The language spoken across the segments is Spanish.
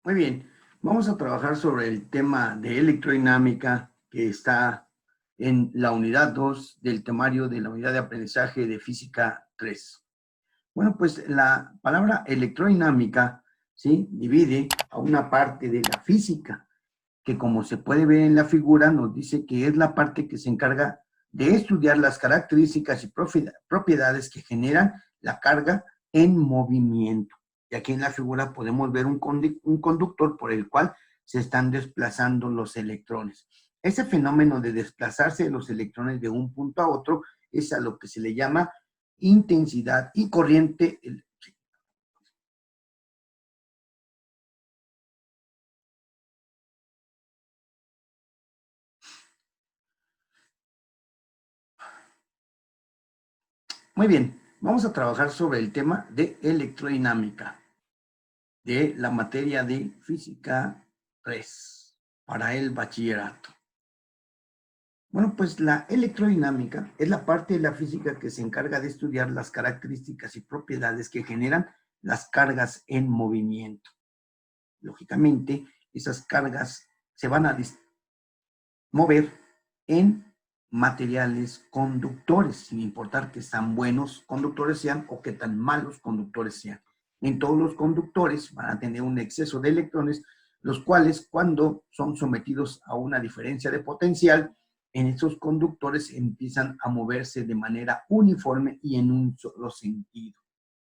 Muy bien, vamos a trabajar sobre el tema de electrodinámica que está en la unidad 2 del temario de la unidad de aprendizaje de física 3. Bueno, pues la palabra electrodinámica, ¿sí?, divide a una parte de la física, que como se puede ver en la figura, nos dice que es la parte que se encarga de estudiar las características y propiedades que generan la carga en movimiento. Y aquí en la figura podemos ver un conductor por el cual se están desplazando los electrones. Ese fenómeno de desplazarse de los electrones de un punto a otro es a lo que se le llama intensidad y corriente. Muy bien, vamos a trabajar sobre el tema de electrodinámica de la materia de física 3 para el bachillerato. Bueno, pues la electrodinámica es la parte de la física que se encarga de estudiar las características y propiedades que generan las cargas en movimiento. Lógicamente, esas cargas se van a mover en materiales conductores, sin importar que tan buenos conductores sean o que tan malos conductores sean. En todos los conductores van a tener un exceso de electrones, los cuales cuando son sometidos a una diferencia de potencial, en esos conductores empiezan a moverse de manera uniforme y en un solo sentido.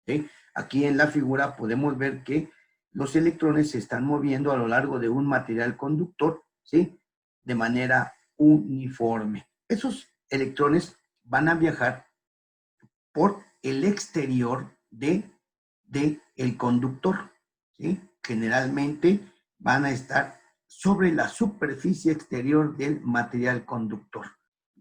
¿Sí? Aquí en la figura podemos ver que los electrones se están moviendo a lo largo de un material conductor, ¿sí?, de manera uniforme. Esos electrones van a viajar por el exterior el conductor, ¿sí? Generalmente van a estar sobre la superficie exterior del material conductor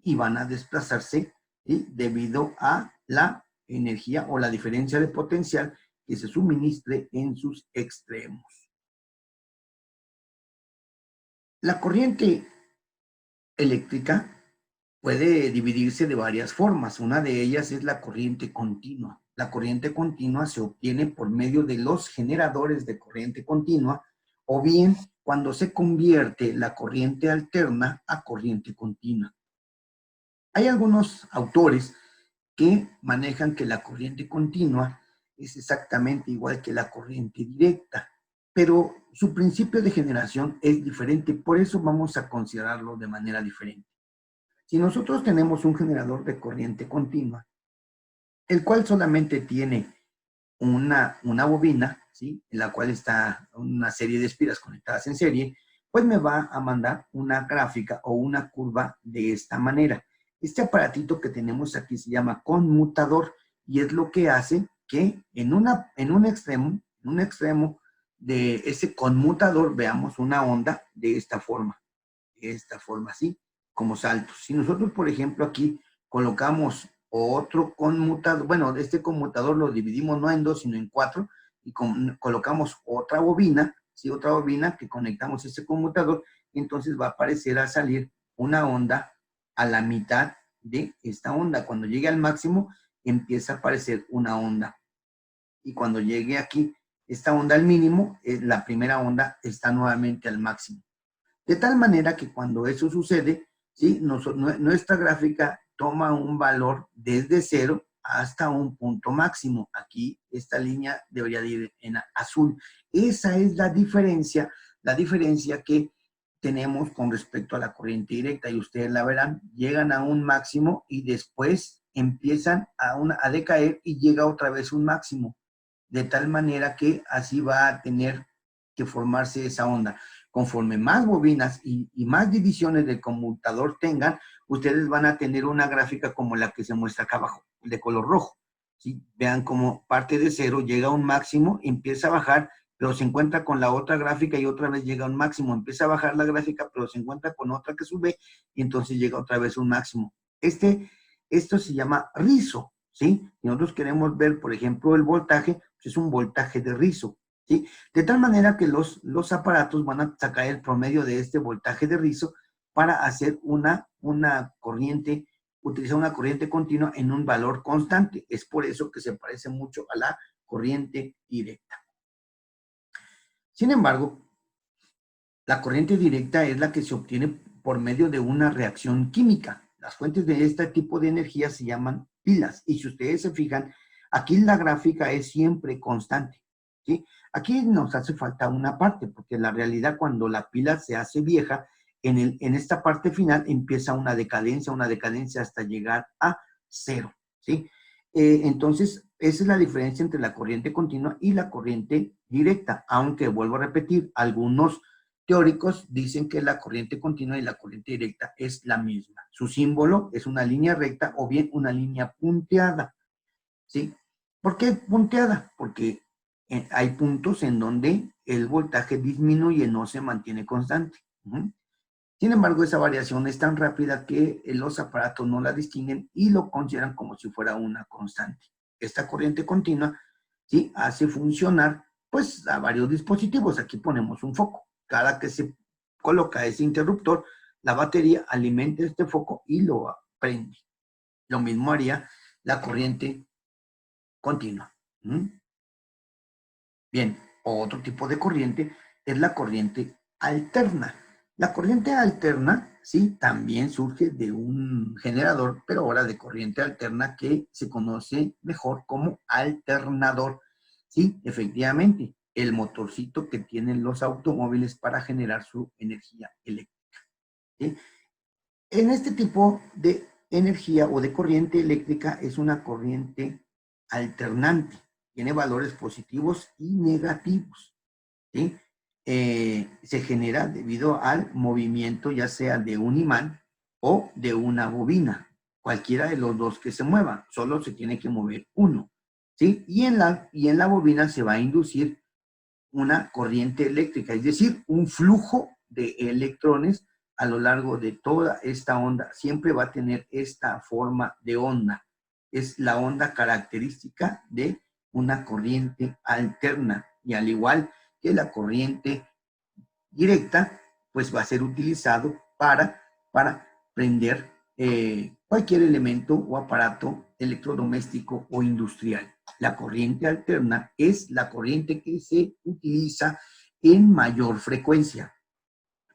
y van a desplazarse, ¿sí?, debido a la energía o la diferencia de potencial que se suministre en sus extremos. La corriente eléctrica puede dividirse de varias formas. Una de ellas es la corriente continua. La corriente continua se obtiene por medio de los generadores de corriente continua o bien cuando se convierte la corriente alterna a corriente continua. Hay algunos autores que manejan que la corriente continua es exactamente igual que la corriente directa, pero su principio de generación es diferente, por eso vamos a considerarlo de manera diferente. Si nosotros tenemos un generador de corriente continua, el cual solamente tiene una bobina, ¿sí?, en la cual está una serie de espiras conectadas en serie, pues me va a mandar una gráfica o una curva de esta manera. Este aparatito que tenemos aquí se llama conmutador y es lo que hace que en un extremo de ese conmutador veamos una onda de esta forma, así como saltos. Si nosotros, por ejemplo, aquí colocamos otro conmutador, bueno, este conmutador lo dividimos no en dos, sino en cuatro, y colocamos otra bobina, ¿sí?, otra bobina que conectamos este conmutador, entonces va a aparecer a salir una onda a la mitad de esta onda. Cuando llegue al máximo, empieza a aparecer una onda. Y cuando llegue aquí, esta onda al mínimo, la primera onda está nuevamente al máximo. De tal manera que cuando eso sucede, ¿sí?, nuestra gráfica toma un valor desde 0 hasta un punto máximo. Aquí esta línea debería de ir en azul. Esa es la diferencia que tenemos con respecto a la corriente directa, y ustedes la verán, llegan a un máximo y después empiezan a decaer y llega otra vez un máximo, de tal manera que así va a tener que formarse esa onda. Conforme más bobinas y más divisiones del conmutador tengan, ustedes van a tener una gráfica como la que se muestra acá abajo, de color rojo, ¿sí? Vean cómo parte de 0, llega a un máximo, empieza a bajar, pero se encuentra con la otra gráfica y otra vez llega a un máximo, empieza a bajar la gráfica, pero se encuentra con otra que sube y entonces llega otra vez a un máximo. Esto se llama rizo, ¿sí? Si nosotros queremos ver, por ejemplo, el voltaje, pues es un voltaje de rizo, ¿sí? De tal manera que los aparatos van a sacar el promedio de este voltaje de rizo para hacer una corriente, utilizar una corriente continua en un valor constante. Es por eso que se parece mucho a la corriente directa. Sin embargo, La corriente directa es la que se obtiene por medio de una reacción química. Las fuentes de este tipo de energía se llaman pilas. Y si ustedes se fijan, aquí la gráfica es siempre constante, ¿sí? Aquí nos hace falta una parte, porque la realidad cuando la pila se hace vieja, en esta parte final empieza una decadencia hasta llegar a cero, ¿sí? Entonces, esa es la diferencia entre la corriente continua y la corriente directa, aunque vuelvo a repetir, algunos teóricos dicen que la corriente continua y la corriente directa es la misma. Su símbolo es una línea recta o bien una línea punteada, ¿sí? ¿Por qué punteada? Porque hay puntos en donde el voltaje disminuye, no se mantiene constante. Sin embargo, esa variación es tan rápida que los aparatos no la distinguen y lo consideran como si fuera una constante. Esta corriente continua, ¿sí?, hace funcionar pues a varios dispositivos. Aquí ponemos un foco. Cada que se coloca ese interruptor, la batería alimenta este foco y lo prende. Lo mismo haría la corriente continua. Bien, otro tipo de corriente es la corriente alterna. La corriente alterna, sí, también surge de un generador, pero ahora de corriente alterna que se conoce mejor como alternador. Sí, efectivamente, el motorcito que tienen los automóviles para generar su energía eléctrica. ¿Sí? En este tipo de energía o de corriente eléctrica es una corriente alternante. Tiene valores positivos y negativos. ¿Sí? Se genera debido al movimiento ya sea de un imán o de una bobina. Cualquiera de los dos que se mueva, solo se tiene que mover uno. ¿Sí? Y en la bobina se va a inducir una corriente eléctrica, es decir, un flujo de electrones a lo largo de toda esta onda. Siempre va a tener esta forma de onda. Es la onda característica de una corriente alterna. Y al igual que la corriente directa, pues va a ser utilizado para prender cualquier elemento o aparato electrodoméstico o industrial. La corriente alterna es la corriente que se utiliza en mayor frecuencia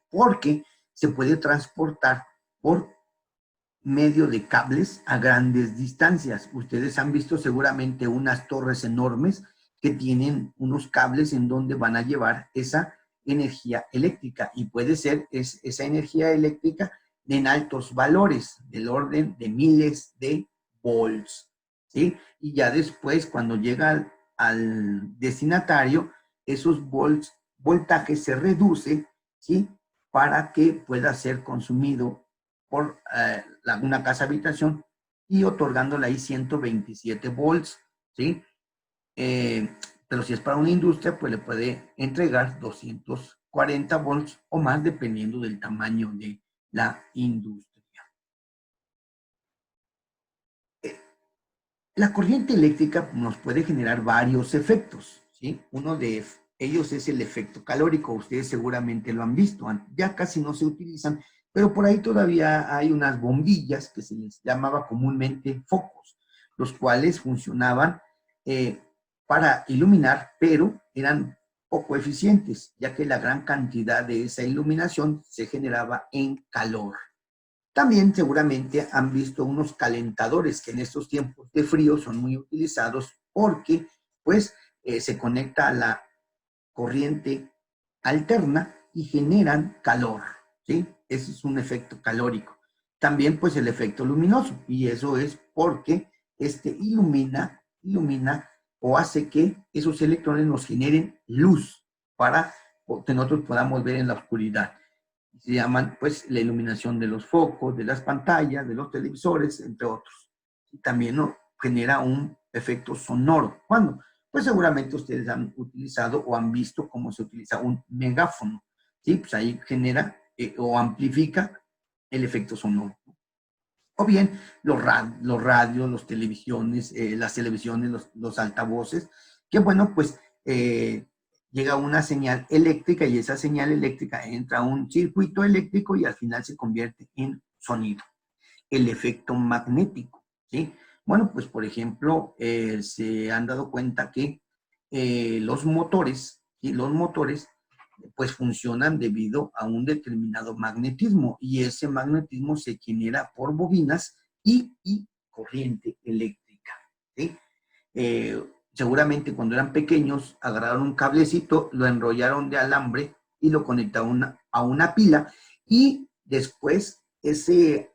porque se puede transportar por medio de cables a grandes distancias. Ustedes han visto seguramente unas torres enormes que tienen unos cables en donde van a llevar esa energía eléctrica y puede ser esa energía eléctrica en altos valores, del orden de miles de volts, ¿sí? Y ya después, cuando llega al destinatario, esos voltajes se reducen, ¿sí?, para que pueda ser consumido por una casa habitación y otorgándole ahí 127 volts, ¿sí? Pero si es para una industria, pues le puede entregar 240 volts o más dependiendo del tamaño de la industria. La corriente eléctrica nos puede generar varios efectos, ¿sí? Uno de ellos es el efecto calórico. Ustedes seguramente lo han visto, ya casi no se utilizan, pero por ahí todavía hay unas bombillas que se les llamaba comúnmente focos, los cuales funcionaban eh, para iluminar, pero eran poco eficientes, ya que la gran cantidad de esa iluminación se generaba en calor. También seguramente han visto unos calentadores que en estos tiempos de frío son muy utilizados porque pues se conecta a la corriente alterna y generan calor, ¿sí? Ese es un efecto calórico. También pues el efecto luminoso y eso es porque ilumina o hace que esos electrones nos generen luz para que nosotros podamos ver en la oscuridad. Se llaman pues la iluminación de los focos, de las pantallas, de los televisores, entre otros. Y también ¿no?, genera un efecto sonoro. ¿Cuándo? Pues seguramente ustedes han utilizado o han visto cómo se utiliza un megáfono. ¿Sí? Pues ahí genera o amplifica el efecto sonoro. O bien los radios, las televisiones, los altavoces, que bueno, pues llega una señal eléctrica y esa señal eléctrica entra a un circuito eléctrico y al final se convierte en sonido. El efecto magnético, ¿sí? Bueno, pues por ejemplo, se han dado cuenta que los motores, ¿sí?, los motores pues funcionan debido a un determinado magnetismo, y ese magnetismo se genera por bobinas y corriente eléctrica, ¿sí? Seguramente cuando eran pequeños agarraron un cablecito, lo enrollaron de alambre y lo conectaron a una pila, y después ese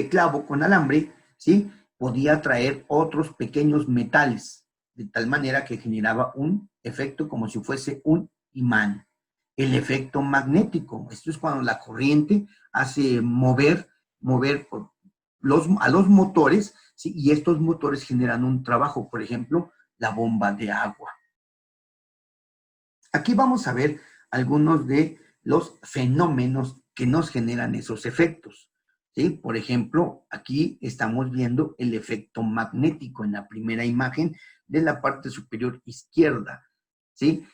clavo con alambre, ¿sí?, podía traer otros pequeños metales, de tal manera que generaba un efecto como si fuese un imán. El efecto magnético, esto es cuando la corriente hace mover a los motores, ¿sí?, y estos motores generan un trabajo, por ejemplo, la bomba de agua. Aquí vamos a ver algunos de los fenómenos que nos generan esos efectos, ¿sí? Por ejemplo, aquí estamos viendo el efecto magnético en la primera imagen de la parte superior izquierda, ¿sí?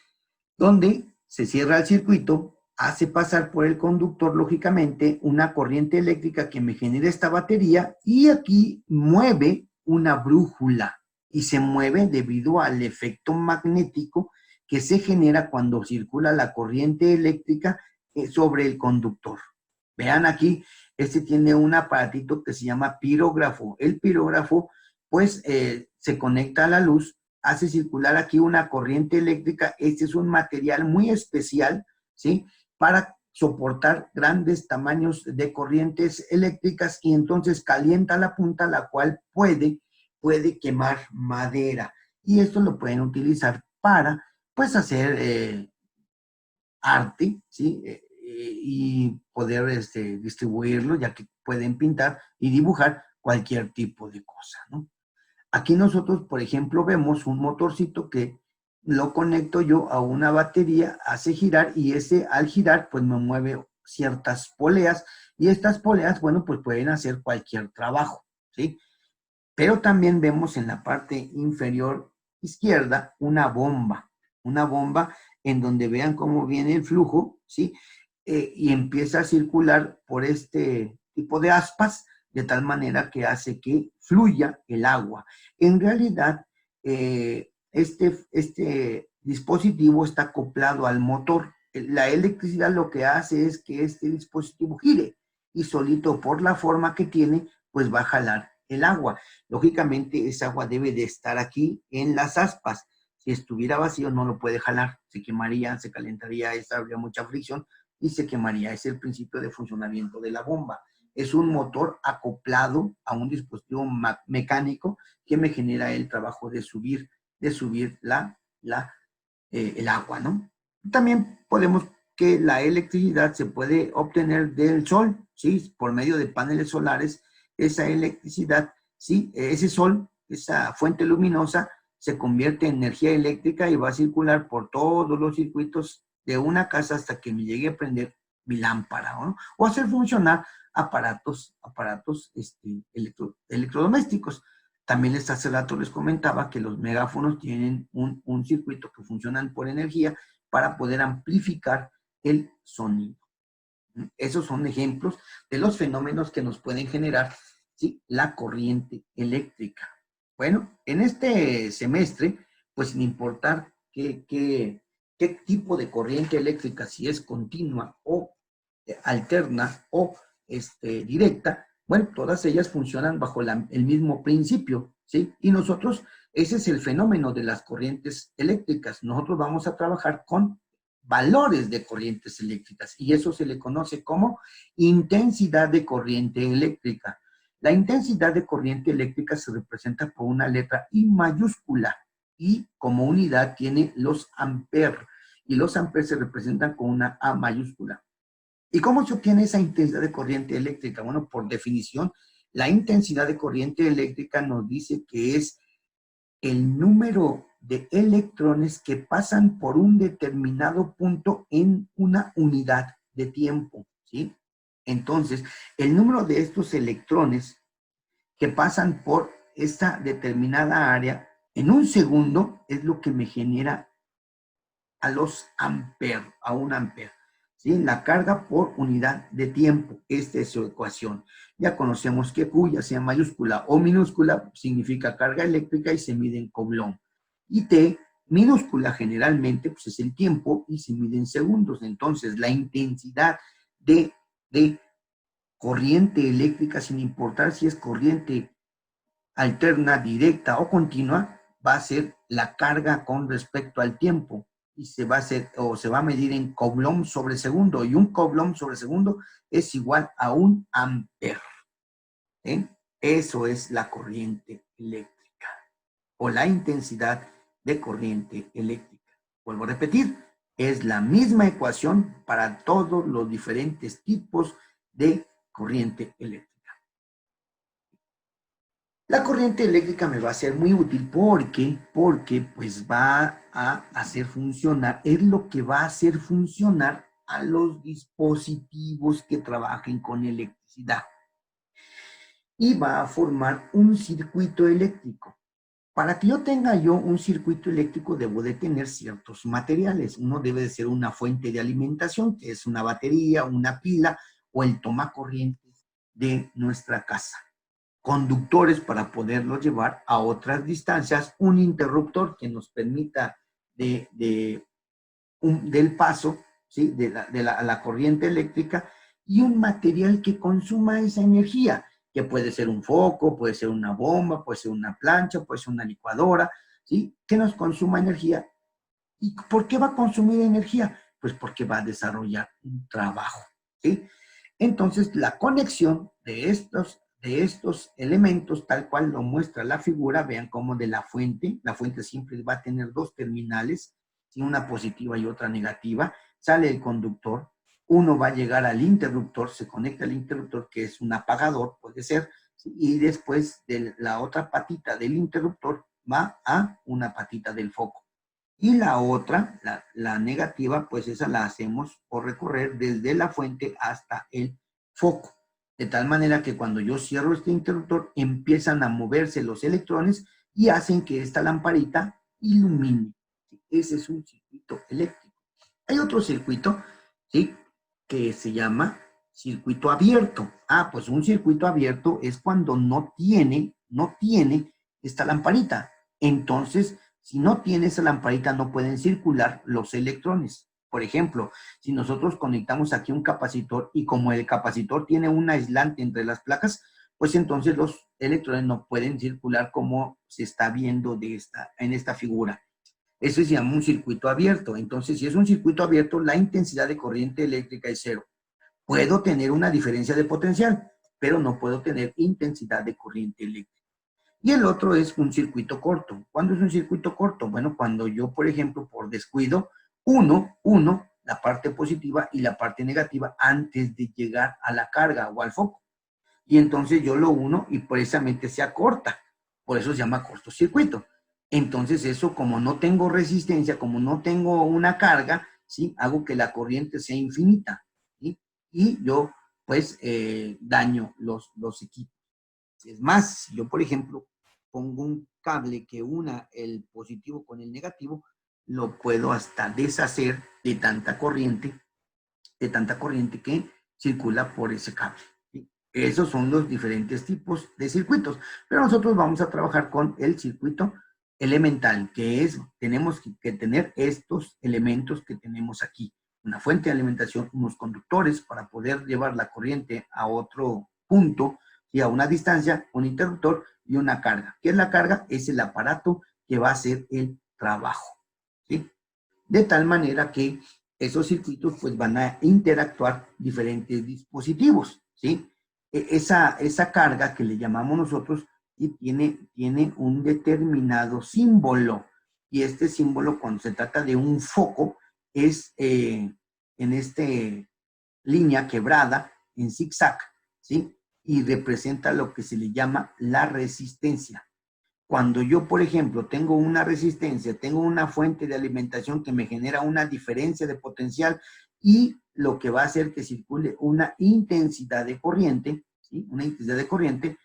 Donde se cierra el circuito, hace pasar por el conductor, lógicamente, una corriente eléctrica que me genera esta batería, y aquí mueve una brújula, y se mueve debido al efecto magnético que se genera cuando circula la corriente eléctrica sobre el conductor. Vean aquí, este tiene un aparatito que se llama pirógrafo. El pirógrafo, pues, se conecta a la luz, hace circular aquí una corriente eléctrica. Este es un material muy especial, ¿sí?, para soportar grandes tamaños de corrientes eléctricas, y entonces calienta la punta, la cual puede quemar madera. Y esto lo pueden utilizar para, pues, hacer arte, ¿sí? Y poder distribuirlo, ya que pueden pintar y dibujar cualquier tipo de cosa, ¿no? Aquí nosotros, por ejemplo, vemos un motorcito que lo conecto yo a una batería, hace girar, y ese al girar pues me mueve ciertas poleas, y estas poleas, bueno, pues pueden hacer cualquier trabajo, ¿sí? Pero también vemos en la parte inferior izquierda una bomba en donde vean cómo viene el flujo, ¿sí? Y empieza a circular por este tipo de aspas, de tal manera que hace que fluya el agua. En realidad, este dispositivo está acoplado al motor. La electricidad lo que hace es que este dispositivo gire, y solito, por la forma que tiene, pues va a jalar el agua. Lógicamente, esa agua debe de estar aquí en las aspas. Si estuviera vacío, no lo puede jalar. Se quemaría, se calentaría, habría mucha fricción y se quemaría. Es el principio de funcionamiento de la bomba. Es un motor acoplado a un dispositivo mecánico que me genera el trabajo de subir el agua, ¿no? También podemos que la electricidad se puede obtener del sol, ¿sí? Por medio de paneles solares. Esa electricidad, ¿sí?, ese sol, esa fuente luminosa, se convierte en energía eléctrica y va a circular por todos los circuitos de una casa hasta que me llegue a prender mi lámpara, ¿no? O hacer funcionar aparatos electrodomésticos. También hace rato les comentaba que los megáfonos tienen un circuito que funcionan por energía para poder amplificar el sonido. Esos son ejemplos de los fenómenos que nos pueden generar, ¿sí?, la corriente eléctrica. Bueno, en este semestre, pues sin importar qué tipo de corriente eléctrica, si es continua o alterna o directa, bueno, todas ellas funcionan bajo el mismo principio, ¿sí? Y nosotros, ese es el fenómeno de las corrientes eléctricas. Nosotros vamos a trabajar con valores de corrientes eléctricas, y eso se le conoce como intensidad de corriente eléctrica. La intensidad de corriente eléctrica se representa por una letra I mayúscula, y como unidad tiene los amperes, y los amperes se representan con una A mayúscula. ¿Y cómo se obtiene esa intensidad de corriente eléctrica? Bueno, por definición, la intensidad de corriente eléctrica nos dice que es el número de electrones que pasan por un determinado punto en una unidad de tiempo, ¿sí? Entonces, el número de estos electrones que pasan por esta determinada área en un segundo es lo que me genera a los amperes, a un ampere, ¿sí? La carga por unidad de tiempo. Esta es su ecuación. Ya conocemos que Q, ya sea mayúscula o minúscula, significa carga eléctrica y se mide en coulomb. Y T minúscula generalmente, pues es el tiempo y se mide en segundos. Entonces, la intensidad de corriente eléctrica, sin importar si es corriente alterna, directa o continua, va a ser la carga con respecto al tiempo y se va a hacer o se va a medir en coulomb sobre segundo, y un coulomb sobre segundo es igual a un ampere. Eso es la corriente eléctrica o la intensidad de corriente eléctrica. Vuelvo a repetir, es la misma ecuación para todos los diferentes tipos de corriente eléctrica. La corriente eléctrica me va a ser muy útil porque pues va a hacer funcionar, es lo que va a hacer funcionar a los dispositivos que trabajen con electricidad. Y va a formar un circuito eléctrico. Para que yo tenga un circuito eléctrico, debo de tener ciertos materiales. Uno debe de ser una fuente de alimentación, que es una batería, una pila o el tomacorrientes de nuestra casa. Conductores para poderlos llevar a otras distancias, un interruptor que nos permita del paso, ¿sí? de la corriente eléctrica, y un material que consuma esa energía, que puede ser un foco, puede ser una bomba, puede ser una plancha, puede ser una licuadora, ¿sí? Que nos consuma energía. ¿Y por qué va a consumir energía? Pues porque va a desarrollar un trabajo, ¿sí? Entonces, la conexión de estos elementos, tal cual lo muestra la figura, vean cómo de la fuente siempre va a tener dos terminales, una positiva y otra negativa, sale el conductor, uno va a llegar al interruptor, se conecta al interruptor, que es un apagador, puede ser, y después de la otra patita del interruptor va a una patita del foco. Y la otra, la negativa, pues esa la hacemos por recorrer desde la fuente hasta el foco. De tal manera que cuando yo cierro este interruptor, empiezan a moverse los electrones y hacen que esta lamparita ilumine. Ese es un circuito eléctrico. Hay otro circuito, ¿sí? Que se llama circuito abierto. Pues un circuito abierto es cuando no tiene esta lamparita. Entonces, si no tiene esa lamparita, no pueden circular los electrones. Por ejemplo, si nosotros conectamos aquí un capacitor y como el capacitor tiene un aislante entre las placas, pues entonces los electrones no pueden circular como se está viendo en esta figura. Eso se llama un circuito abierto. Entonces, si es un circuito abierto, la intensidad de corriente eléctrica es cero. Puedo tener una diferencia de potencial, pero no puedo tener intensidad de corriente eléctrica. Y el otro es un circuito corto. ¿Cuándo es un circuito corto? Bueno, cuando yo, por ejemplo, por descuido, uno la parte positiva y la parte negativa antes de llegar a la carga o al foco. Y entonces yo lo uno y precisamente se acorta. Por eso se llama cortocircuito. Entonces eso, como no tengo resistencia, como no tengo una carga, ¿sí? Hago que la corriente sea infinita, ¿sí? Y yo, pues, daño los equipos. Es más, si yo, por ejemplo, pongo un cable que una el positivo con el negativo, lo puedo hasta deshacer de tanta corriente que circula por ese cable. ¿Sí? Esos son los diferentes tipos de circuitos. Pero nosotros vamos a trabajar con el circuito elemental, que es, tenemos que tener estos elementos que tenemos aquí. Una fuente de alimentación, unos conductores para poder llevar la corriente a otro punto y a una distancia, un interruptor y una carga. ¿Qué es la carga? Es el aparato que va a hacer el trabajo. ¿Sí? De tal manera que esos circuitos pues van a interactuar diferentes dispositivos, ¿sí? Esa carga que le llamamos nosotros y tiene un determinado símbolo, y este símbolo cuando se trata de un foco es en esta línea quebrada en zigzag, ¿sí? Y representa lo que se le llama la resistencia. Cuando yo, por ejemplo, tengo una resistencia, tengo una fuente de alimentación que me genera una diferencia de potencial y lo que va a hacer que circule una intensidad de corriente, ¿sí? Una intensidad de corriente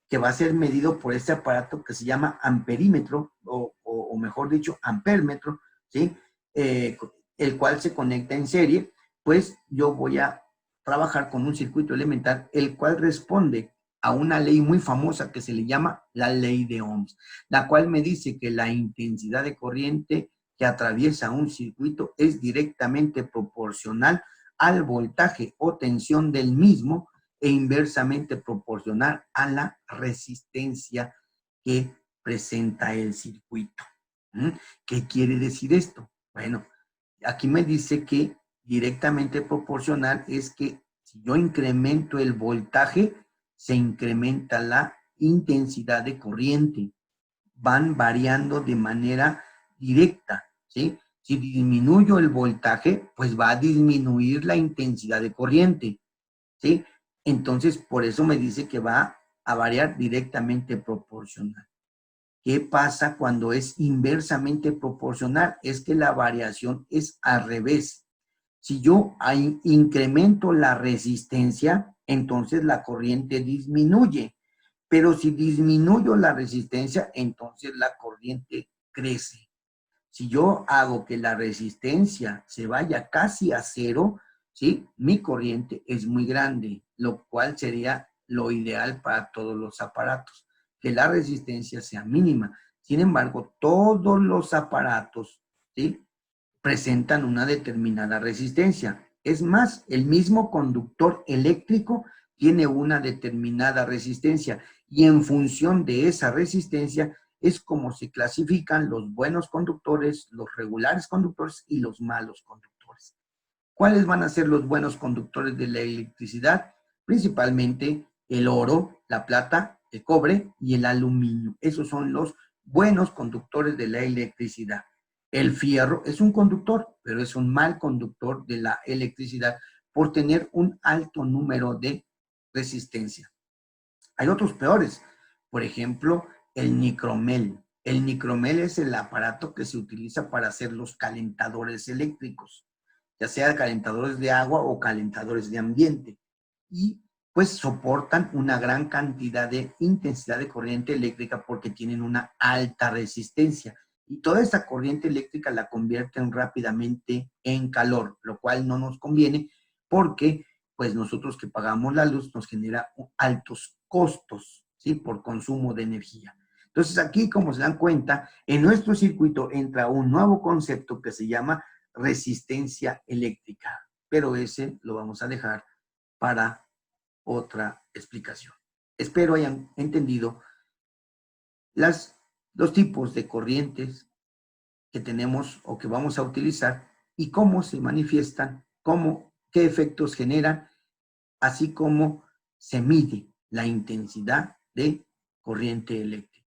que va a ser medido por este aparato que se llama amperímetro o mejor dicho, ampérmetro, ¿sí? El cual se conecta en serie, pues yo voy a trabajar con un circuito elemental, el cual responde a una ley muy famosa que se le llama la ley de Ohms, la cual me dice que la intensidad de corriente que atraviesa un circuito es directamente proporcional al voltaje o tensión del mismo e inversamente proporcional a la resistencia que presenta el circuito. ¿Qué quiere decir esto? Bueno, aquí me dice que directamente proporcional es que si yo incremento el voltaje, se incrementa la intensidad de corriente. Van variando de manera directa, ¿sí? Si disminuyo el voltaje, pues va a disminuir la intensidad de corriente, ¿sí? Entonces, por eso me dice que va a variar directamente proporcional. ¿Qué pasa cuando es inversamente proporcional? Es que la variación es al revés. Si yo incremento la resistencia, entonces la corriente disminuye. Pero si disminuyo la resistencia, entonces la corriente crece. Si yo hago que la resistencia se vaya casi a cero, ¿sí? Mi corriente es muy grande, lo cual sería lo ideal para todos los aparatos, que la resistencia sea mínima. Sin embargo, todos los aparatos, ¿sí? presentan una determinada resistencia. Es más, el mismo conductor eléctrico tiene una determinada resistencia y en función de esa resistencia es como se clasifican los buenos conductores, los regulares conductores y los malos conductores. ¿Cuáles van a ser los buenos conductores de la electricidad? Principalmente el oro, la plata, el cobre y el aluminio. Esos son los buenos conductores de la electricidad. El fierro es un conductor, pero es un mal conductor de la electricidad por tener un alto número de resistencia. Hay otros peores, por ejemplo, el nicromel. El nicromel es el aparato que se utiliza para hacer los calentadores eléctricos, ya sea calentadores de agua o calentadores de ambiente. Y pues soportan una gran cantidad de intensidad de corriente eléctrica porque tienen una alta resistencia. Y toda esa corriente eléctrica la convierten rápidamente en calor, lo cual no nos conviene porque pues nosotros que pagamos la luz nos genera altos costos, ¿sí? Por consumo de energía. Entonces aquí, como se dan cuenta, en nuestro circuito entra un nuevo concepto que se llama resistencia eléctrica, pero ese lo vamos a dejar para otra explicación. Espero hayan entendido los tipos de corrientes que tenemos o que vamos a utilizar y cómo se manifiestan, qué efectos generan, así como se mide la intensidad de corriente eléctrica.